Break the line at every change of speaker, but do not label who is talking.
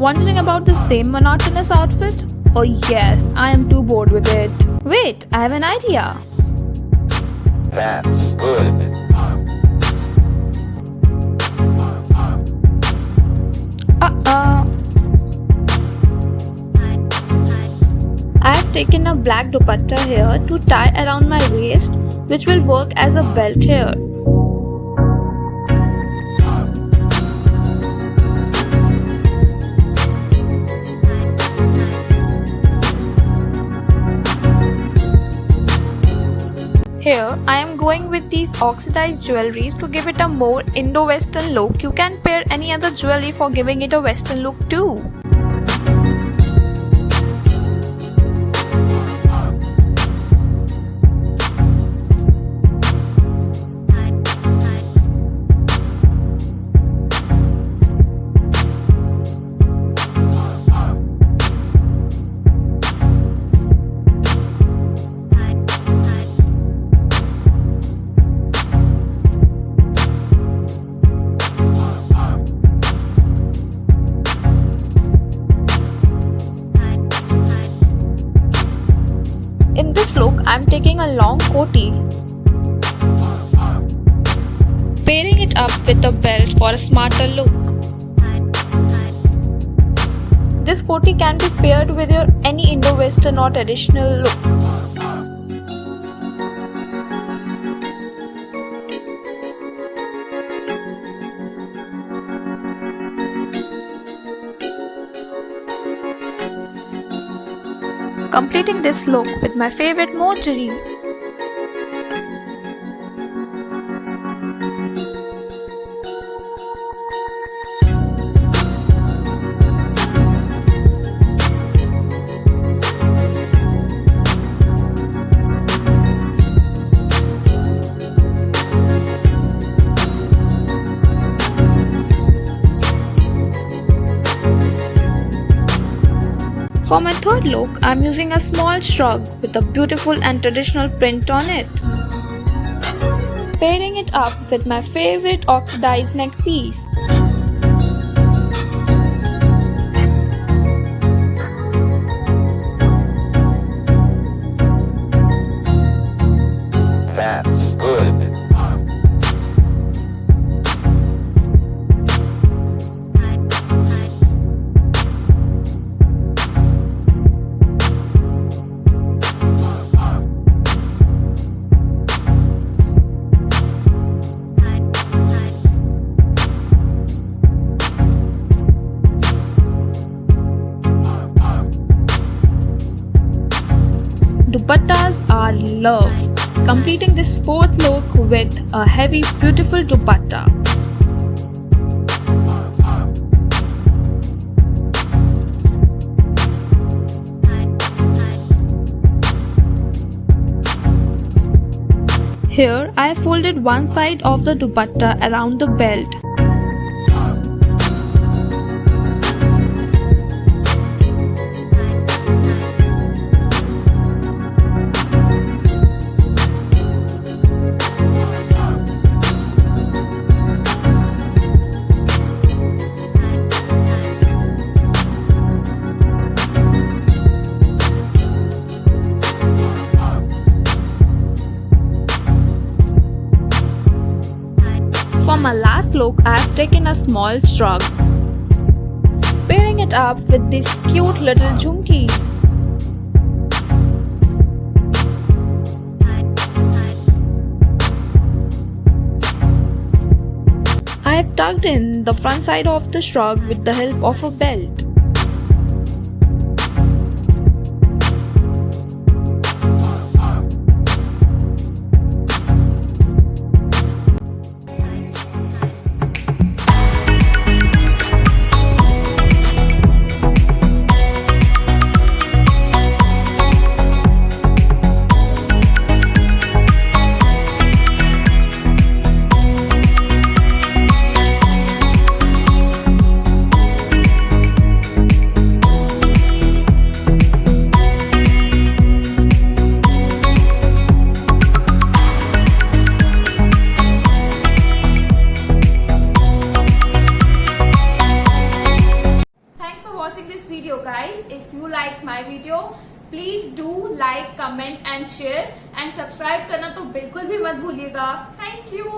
Wondering about the same monotonous outfit? Oh yes, I am too bored with it. Wait, I have an idea.
That's good.
Uh-uh. I have taken a black dupatta here to tie around my waist, which will work as a belt here. Here, I am going with these oxidized jewelries to give it a more Indo-Western look. You can pair any other jewelry for giving it a Western look too. In this look, I am taking a long koti, pairing it up with a belt for a smarter look. This koti can be paired with your any Indo-Western or traditional look. Completing this look with my favorite mojari. For my third look, I am using a small shrug with a beautiful and traditional print on it. Pairing it up with my favorite oxidized neck piece.
That's good.
Dupattas are love. Completing this fourth look with a heavy, beautiful dupatta. Here, I have folded one side of the dupatta around the belt. For my last look, I have taken a small shrug, pairing it up with these cute little jhumkis. I have tucked in the front side of the shrug with the help of a belt. you like my video, please do like, comment and share and subscribe करना तो बिल्कुल भी मत भूलिएगा. Thank you.